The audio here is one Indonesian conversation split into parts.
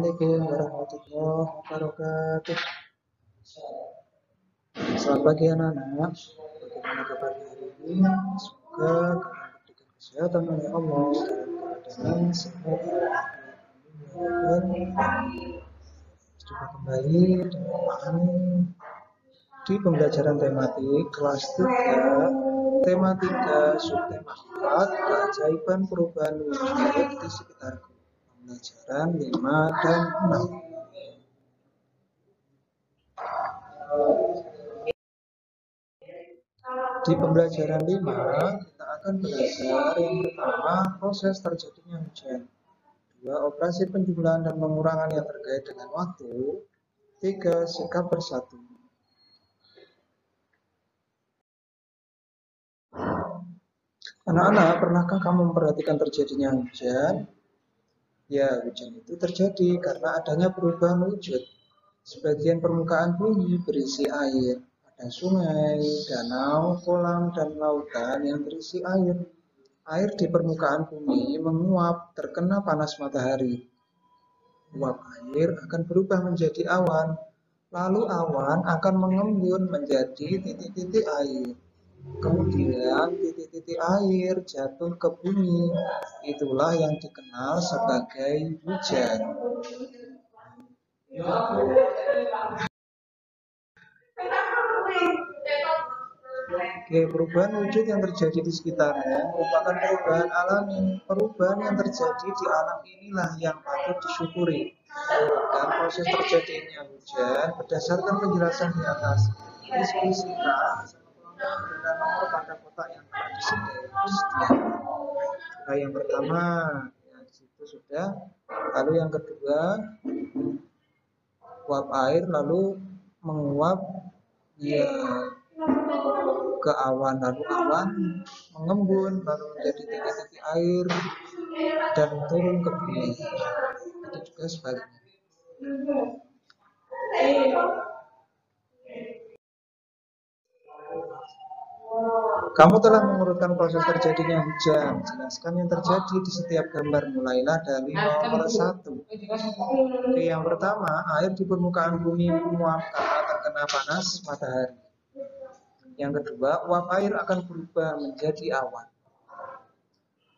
Assalamualaikum warahmatullahi wabarakatuh. Selamat pagi anak-anak. Bagaimana kabar hari ini? Semoga kalian diberikan kesehatan oleh Allah dalam keadaan sehat. Jumpa kembali dengan kami di pembelajaran tematik kelas 3, tema 3, subtema 4, keajaiban perubahan wujud di sekitarku. Pembelajaran 5 dan 6. Di pembelajaran 5, kita akan belajar yang pertama, proses terjadinya hujan. 2, operasi penjumlahan dan pengurangan yang terkait dengan waktu. 3, sikap bersatu. Anak-anak, pernahkah kamu memperhatikan terjadinya hujan? Ya, hujan itu terjadi karena adanya perubahan wujud. Sebagian permukaan bumi berisi air. Ada sungai, danau, kolam, dan lautan yang berisi air. Air di permukaan bumi menguap terkena panas matahari. Uap air akan berubah menjadi awan. Lalu awan akan mengembun menjadi titik-titik air. Kemudian titik-titik air jatuh ke bumi. Itulah yang dikenal sebagai hujan. Oke, perubahan wujud yang terjadi di sekitarnya merupakan perubahan alami. Perubahan yang terjadi di alam inilah yang patut disyukuri. Dan proses terjadinya hujan berdasarkan penjelasan di atas. Diskusikan dengan nomor pada kotak yang telah disediakan. Nah, yang pertama, ya, di situ sudah. Lalu yang kedua, uap air lalu menguap ya ke awan, lalu awan mengembun lalu menjadi titik-titik air dan turun ke bumi. Itu juga sebaliknya. Kamu telah mengurutkan proses terjadinya hujan. Jelaskan yang terjadi di setiap gambar. Mulailah dari nomor 1. Oke, yang pertama, air di permukaan bumi menguap karena terkena panas matahari. Yang kedua, uap air akan berubah menjadi awan.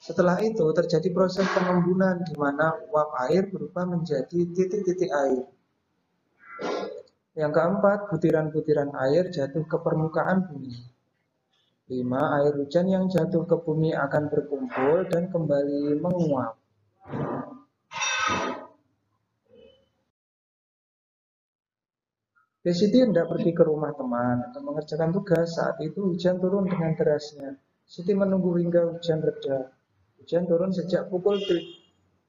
Setelah itu terjadi proses pengembunan di mana uap air berubah menjadi titik-titik air. Yang keempat, butiran-butiran air jatuh ke permukaan bumi. 5. Air hujan yang jatuh ke bumi akan berkumpul dan kembali menguap. Siti hendak pergi ke rumah teman atau mengerjakan tugas. Saat itu hujan turun dengan derasnya. Siti menunggu hingga hujan reda. Hujan turun sejak pukul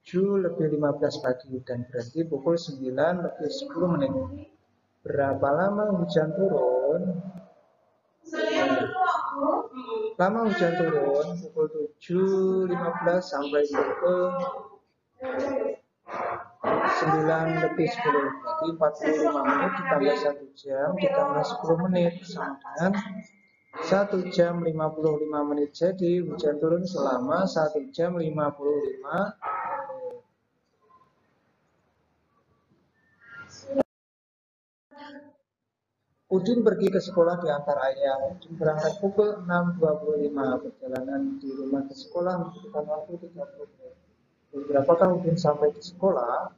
7:15 pagi dan berhenti pukul 9:10. Berapa lama hujan turun? Lama hujan turun pukul 7:15 sampai pukul 9:10. Berarti 45 menit ditambah 1 jam ditambah 10 menit sama dengan 1 jam 55 menit. Jadi hujan turun selama 1 jam 55 menit. Udin pergi ke sekolah diantar ayah. Udin berangkat pukul 6:25. Perjalanan di rumah ke sekolah membutuhkan waktu 30 menit. Berapakah Udin sampai di sekolah?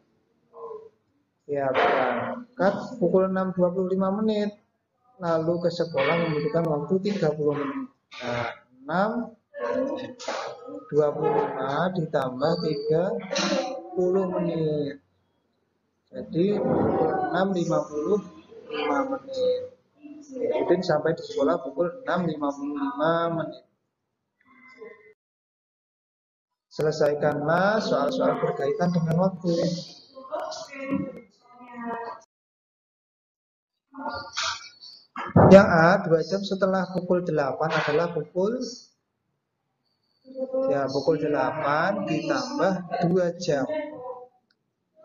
Ya, berangkat pukul 6:25 menit. Lalu ke sekolah membutuhkan waktu 30 menit. Nah, 6:25 ditambah 30 menit. Jadi pukul 6:55 menit. Udin sampai di sekolah pukul 6:55 menit. Selesaikanlah soal-soal berkaitan dengan waktu. Yang A, 2 jam setelah pukul 8 adalah pukul 8 ditambah 2 jam.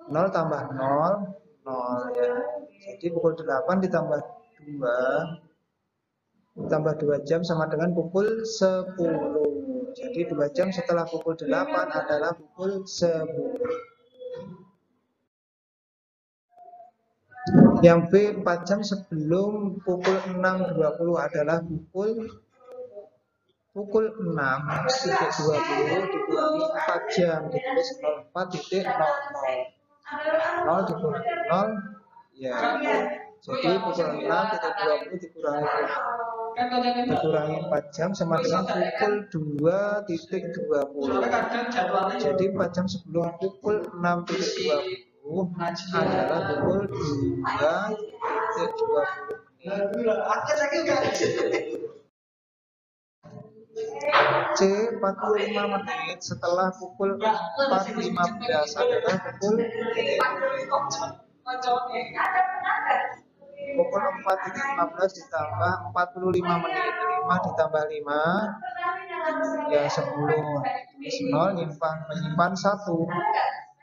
0 tambah 0, 0 ya. Jadi pukul 8 ditambah 2 jam sama dengan pukul 10. Jadi 2 jam setelah pukul 8 adalah pukul 10. Yang B 4 jam sebelum pukul 6.20 adalah pukul 6.20 dikurangi 4 jam, ditulis 04.00. 0 dikurangi 0, ya. Jadi pukul 6.20 dikurangi 4 jam sama dengan pukul 2.20. Jadi 4 jam sebelum pukul 6.20 adalah pukul 2.20. C 45 menit setelah pukul 4.15 adalah pukul 4.15 ditambah 45 menit. 5 ditambah 5 ya 10. 0 menyimpan 1.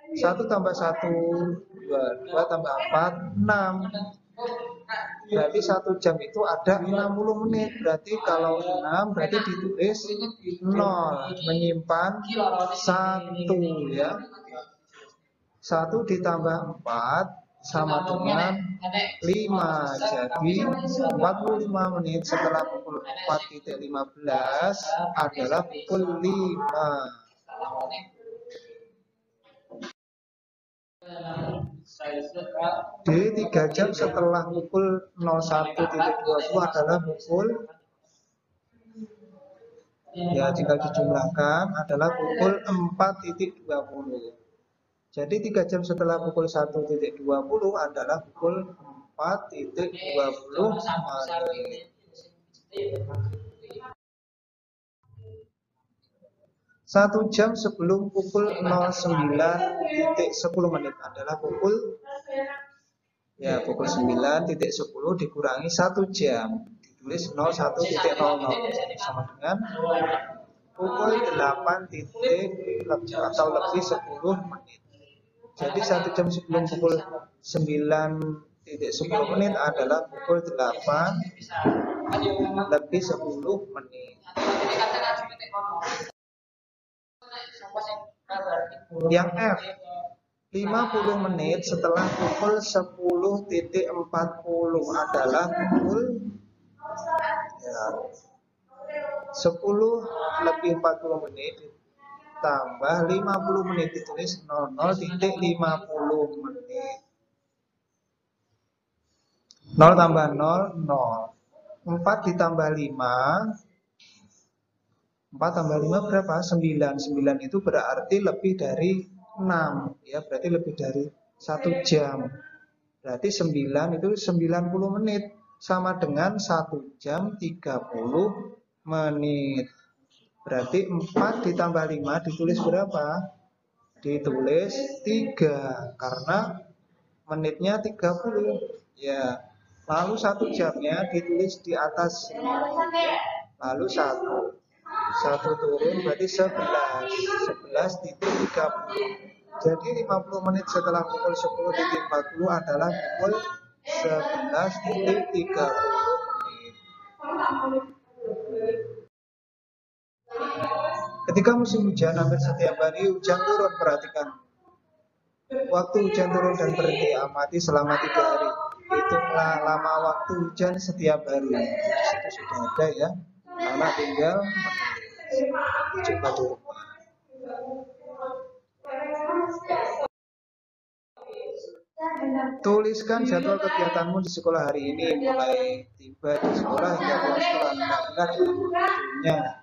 1 tambah 1 2, 2 tambah 4 6. Berarti 1 jam itu ada 60 menit. Berarti kalau 6 berarti ditulis 0, menyimpan 1 ya. 1 ditambah 4 sama dengan 5. Jadi 45 menit setelah pukul 4.15 adalah pukul 5. D 3 jam setelah pukul 01.20 adalah pukul, ya tinggal dijumlahkan, adalah pukul 4.20. Jadi 3 jam setelah pukul 1.20 adalah pukul 4.20 menit. 1 jam sebelum pukul 09.10 menit adalah pukul, ya pukul 9.10 dikurangi 1 jam, ditulis 01.00 sama dengan pukul 8 atau lebih 10 menit. Jadi 1 jam sebelum pukul 9.10 menit adalah pukul 8 lebih 10 menit. Yang F 50 menit setelah pukul 10.40 adalah pukul, ya, 10 lebih 40 menit tambah 50 menit ditulis 00.50 menit. 0 tambah 0 0. 4 ditambah 5, 4 tambah 5 berapa? 9. 9 itu berarti lebih dari 6, ya berarti lebih dari 1 jam. Berarti 9 itu 90 menit sama dengan 1 jam 30 menit. Berarti 4 ditambah 5 ditulis berapa? Ditulis 3 karena menitnya 30, ya. Lalu 1 jamnya ditulis di atas. Lalu 1 turun berarti 11.30. Jadi 50 menit setelah pukul 10.40 adalah pukul 11.30 menit. Ketika musim hujan hampir setiap hari hujan turun, perhatikan. Waktu hujan turun dan berhenti amati selama 3 hari. Hitunglah lama waktu hujan setiap hari. Itu sudah ada ya. Anak tinggal coba di rumah. Tuliskan jadwal kegiatanmu di sekolah hari ini, mulai tiba di sekolah hingga pulang sekolah. Benar-benar waktunya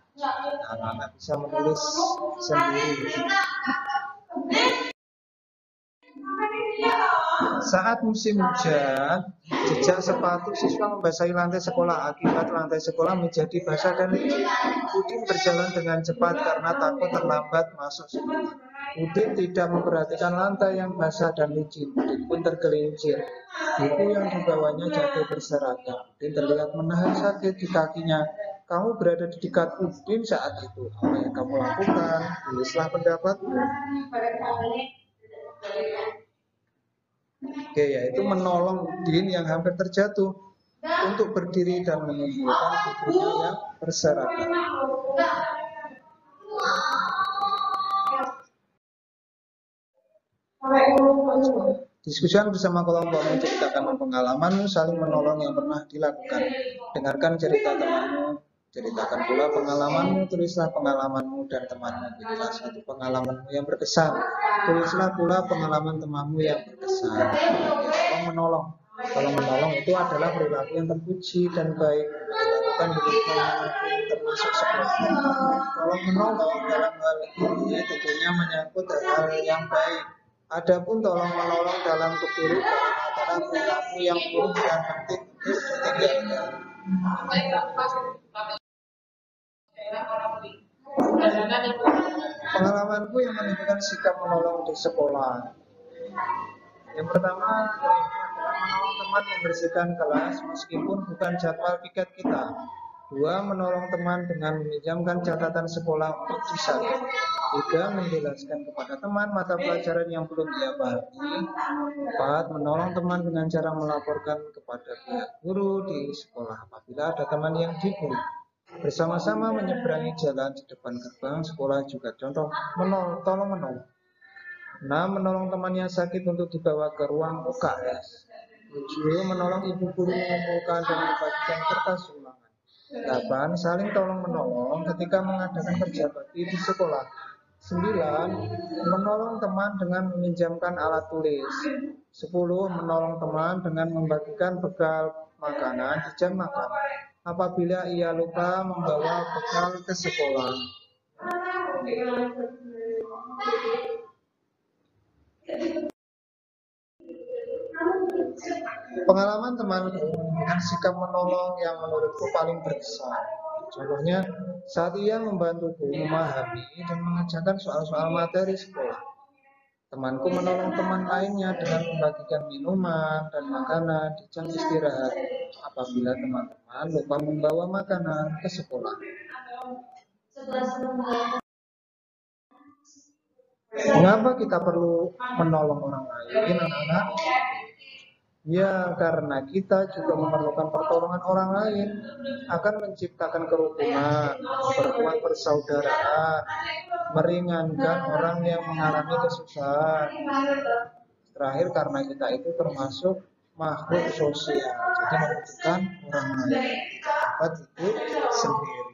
anak-anak bisa menulis sendiri. Saat musim hujan, jejak sepatu siswa membasahi lantai sekolah. Akibat lantai sekolah menjadi basah dan licin. Udin berjalan dengan cepat karena takut terlambat masuk sekolah. Udin tidak memperhatikan lantai yang basah dan licin. Udin pun tergelincir. Buku yang dibawanya jatuh berserakan. Udin terlihat menahan sakit di kakinya. Kamu berada di dekat Udin saat itu. Apa yang kamu lakukan? Tulislah pendapatmu. Oke, yaitu menolong Udin yang hampir terjatuh untuk berdiri dan mengumpulkan bukunya yang berserakan. Diskusikan bersama kelompok, menceritakan pengalamanmu saling menolong yang pernah dilakukan. Dengarkan cerita temanmu, ceritakan pula pengalamanmu, tulislah pengalamanmu dan temanmu. Pilihlah satu pengalamanmu yang berkesan. Tulislah pula pengalaman temanmu yang berkesan. Tolong menolong. Tolong menolong itu adalah perilaku yang terpuji dan baik dilakukan di lingkungan manapun termasuk sekolah. Tolong menolong dalam hal ini tentunya menyangkut hal yang baik. Adapun tolong menolong dalam keburukan adalah perilaku yang buruk dan penting untuk ditinggalkan. Pengalamanku yang menunjukkan sikap menolong di sekolah. Yang pertama, menolong teman membersihkan kelas meskipun bukan jadwal piket kita. 2. Menolong teman dengan meminjamkan catatan sekolah untuk disalin. 3. Menjelaskan kepada teman mata pelajaran yang belum dia pahami. 4. Menolong teman dengan cara melaporkan kepada pihak guru di sekolah apabila ada teman yang dibully. Bersama-sama menyeberangi jalan di depan gerbang sekolah juga contoh tolong menolong. 6. Menolong teman yang sakit untuk dibawa ke ruang UKS. 7. Menolong ibu guru mengumpulkan dan membagikan kertas ulangan. 8. Saling tolong menolong ketika mengadakan kerja bakti di sekolah. 9. Menolong teman dengan meminjamkan alat tulis. 10. Menolong teman dengan membagikan bekal makanan di jam makan apabila ia lupa membawa bekal ke sekolah. Pengalaman temanku dengan sikap menolong yang menurutku paling berkesan. Contohnya, saat ia membantuku memahami dan mengerjakan soal-soal materi sekolah. Temanku menolong teman lainnya dengan membagikan minuman dan makanan di jam istirahat apabila teman-teman lupa membawa makanan ke sekolah. Mengapa kita perlu menolong orang lain, anak-anak? Ya, karena kita juga memerlukan pertolongan orang lain, akan menciptakan kerukunan, memperkuat persaudaraan, meringankan orang yang mengalami kesusahan. Terakhir, karena kita itu termasuk makhluk sosial, jadi membutuhkan orang lain, dapat hidup sendiri.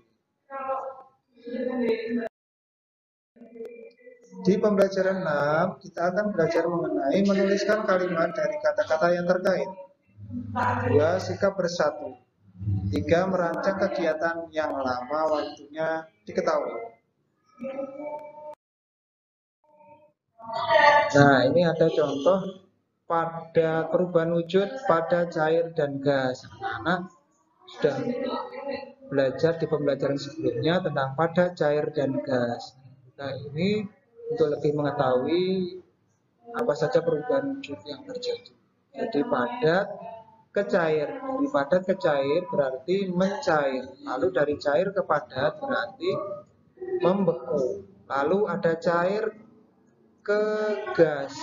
Di pembelajaran 6, kita akan belajar mengenai menuliskan kalimat dari kata-kata yang terkait. 2. Sikap bersatu. 3. Merancang kegiatan yang lama waktunya diketahui. Nah, ini ada contoh pada perubahan wujud pada cair dan gas. Anak-anak sudah belajar di pembelajaran sebelumnya tentang pada cair dan gas. Nah, ini untuk lebih mengetahui apa saja perubahan wujud yang terjadi. Jadi padat ke cair. Dari padat ke cair berarti mencair. Lalu dari cair ke padat berarti membeku. Lalu ada cair ke gas.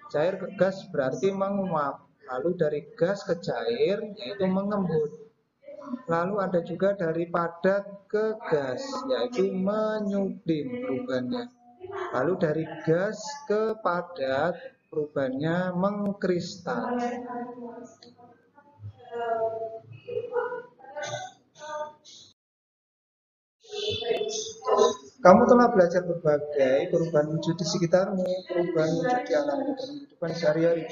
Cair ke gas berarti menguap. Lalu dari gas ke cair yaitu mengembun. Lalu ada juga dari padat ke gas yaitu menyublim perubahannya. Lalu dari gas ke padat perubahannya mengkristal. Kamu telah belajar berbagai perubahan wujud di sekitarmu, perubahan wujud di alam dalam kehidupan sehari-hari.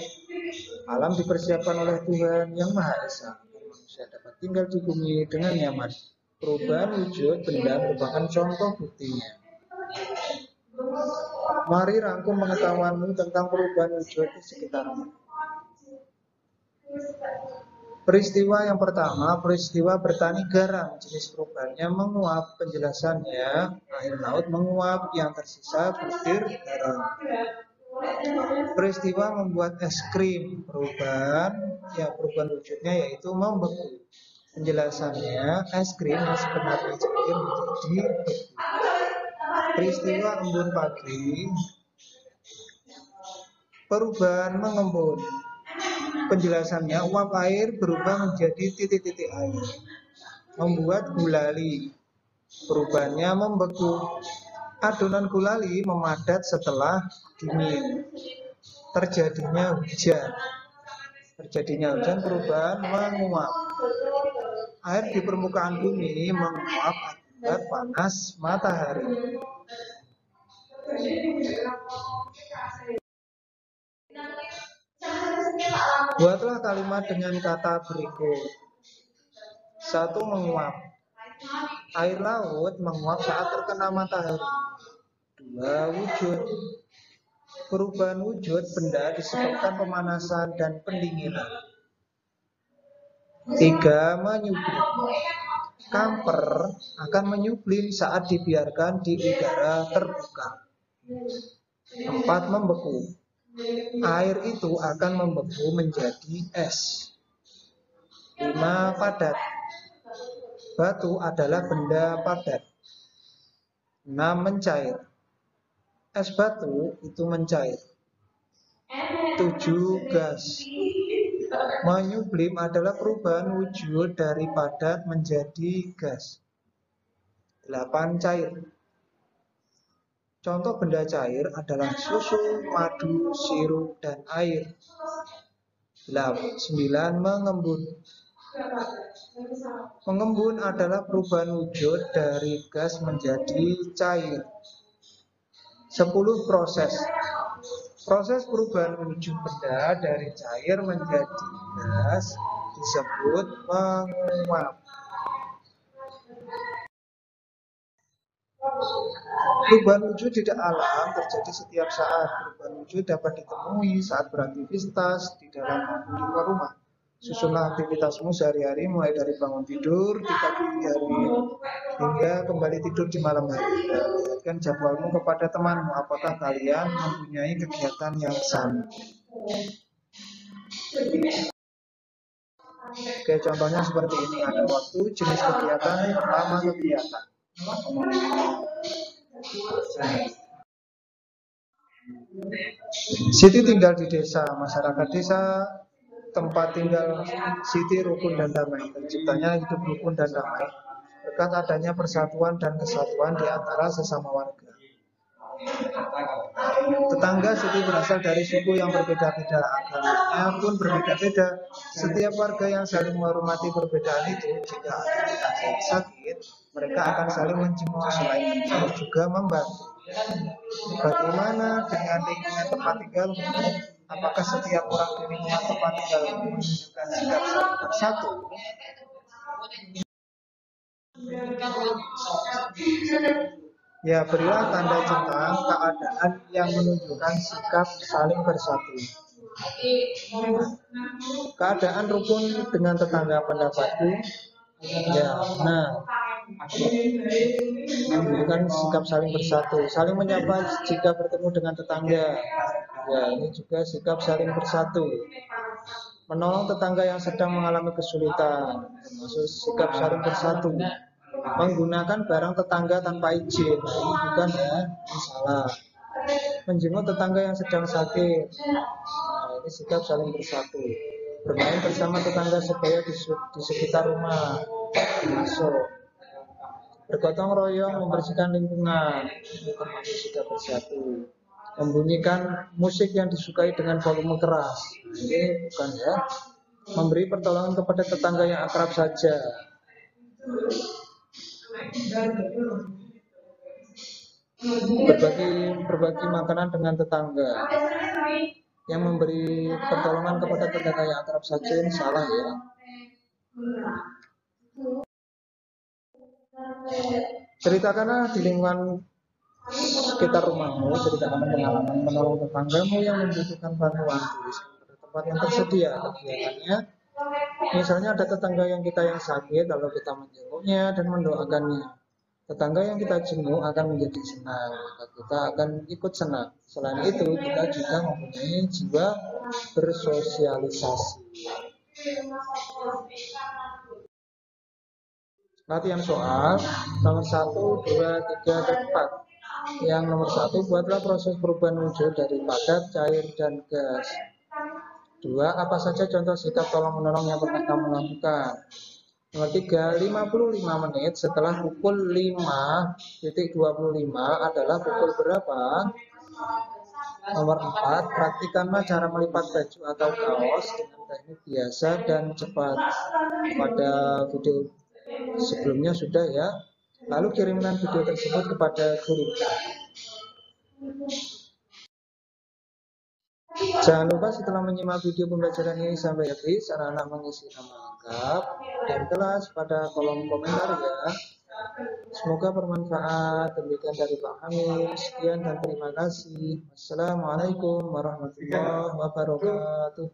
Alam dipersiapkan oleh Tuhan yang Maha Esa. Manusia dapat tinggal di bumi dengan nyaman. Perubahan wujud benda merupakan contoh buktinya. Mari rangkum pengetahuanmu tentang perubahan wujud di sekitarmu. Peristiwa yang pertama, peristiwa bertani garam. Jenis perubahannya menguap. Penjelasannya, air laut menguap, yang tersisa butir garam. Peristiwa membuat es krim. Perubahan wujudnya yaitu membeku. Penjelasannya, es krim yang sebenarnya cair menjadi beku. Peristiwa embun pagi. Perubahan mengembun. Penjelasannya, uap air berubah menjadi titik-titik air, membuat gulali. Perubahannya membeku. Adonan gulali memadat setelah dingin. terjadinya hujan. Terjadinya hujan, perubahan menguap. Air di permukaan bumi menguap akibat panas matahari. Buatlah kalimat dengan kata berikut. 1. Menguap. Air laut menguap saat terkena matahari. 2. Wujud. Perubahan wujud benda disebabkan pemanasan dan pendinginan. 3. Menyublim. Kamper akan menyublim saat dibiarkan di udara terbuka. 4. Membeku. Air itu akan membeku menjadi es. 5. Padat. Batu adalah benda padat. 6. Mencair. Es batu itu mencair. 7. Gas. Menyublim adalah perubahan wujud dari padat menjadi gas. 8. Cair. Contoh benda cair adalah susu, madu, sirup, dan air. 9. Mengembun. Mengembun adalah perubahan wujud dari gas menjadi cair. 10. Proses. Proses perubahan wujud benda dari cair menjadi gas disebut menguap. Perubahan wujud tidak alam terjadi setiap saat. Perubahan wujud dapat ditemui saat beraktivitas di dalam maupun di luar rumah. Susunlah aktivitasmu sehari-hari mulai dari bangun tidur di pagi hari hingga kembali tidur di malam hari. Lihatkan jadwalmu kepada temanmu, apakah kalian mempunyai kegiatan yang sama. Oke, contohnya seperti ini. Ada waktu, jenis kegiatan, lama kegiatan. Siti tinggal di desa. Masyarakat desa tempat tinggal Siti rukun dan damai. Terciptanya hidup rukun dan damai berkat adanya persatuan dan kesatuan di antara sesama warga. Tetangga Siti berasal dari suku yang berbeda-beda, agamanya pun berbeda-beda. Setiap warga yang saling menghormati perbedaan itu, jika ada yang sakit, mereka akan saling menjenguk, selain itu juga membantu. Bagaimana dengan lingkungan tempat tinggalmu? Apakah setiap orang di lingkungan tempat tinggalmu menunjukkan sikap saling bersatu? Ya, berilah tanda tentang keadaan yang menunjukkan sikap saling bersatu. Keadaan rukun dengan tetangga pendapatku. Ya, nah, menunjukkan sikap saling bersatu. Saling menyapa jika bertemu dengan tetangga. Ya, ini juga sikap saling bersatu. Menolong tetangga yang sedang mengalami kesulitan, termasuk sikap saling bersatu. Menggunakan barang tetangga tanpa izin, ini bukan ya, ini salah. Menjenguk tetangga yang sedang sakit, nah, ini sikap saling bersatu. Bermain bersama tetangga sebaya di sekitar rumah, masuk. Bergotong royong membersihkan lingkungan, ini termasuk sikap bersatu. Membunyikan musik yang disukai dengan volume keras, ini bukan ya. Memberi pertolongan kepada tetangga yang akrab saja. Berbagi makanan dengan tetangga. Yang memberi pertolongan kepada tetangga yang akrab saja, ini salah ya. Ceritakanlah di lingkungan sekitar rumahmu, ceritakan pengalaman menolong tetanggamu yang membutuhkan bantuan. Tulis pada tempat yang tersedia kegiatannya. Misalnya ada tetangga yang sakit, lalu kita menjenguknya dan mendoakannya. Tetangga yang kita jenguk akan menjadi senang, maka kita akan ikut senang. Selain itu, kita juga mempunyai jiwa bersosialisasi. Latihan soal nomor 1, 2, 3, dan 4. Yang nomor 1, buatlah proses perubahan wujud dari padat, cair, dan gas. 2. Apa saja contoh sikap tolong menolong yang pernah kamu lakukan? Nomor 3, 55 menit setelah pukul 5.25 adalah pukul berapa? Nomor 4, praktikkanlah cara melipat baju atau kaos dengan teknik biasa dan cepat. Pada video sebelumnya sudah ya. Lalu kirimkan video tersebut kepada guru. Jangan lupa setelah menyimak video pembelajaran ini sampai habis, anak-anak mengisi nama lengkap dan kelas pada kolom komentar ya. Semoga bermanfaat. Demikian dari Pak Hamid. Sekian dan terima kasih. Wassalamualaikum warahmatullahi wabarakatuh.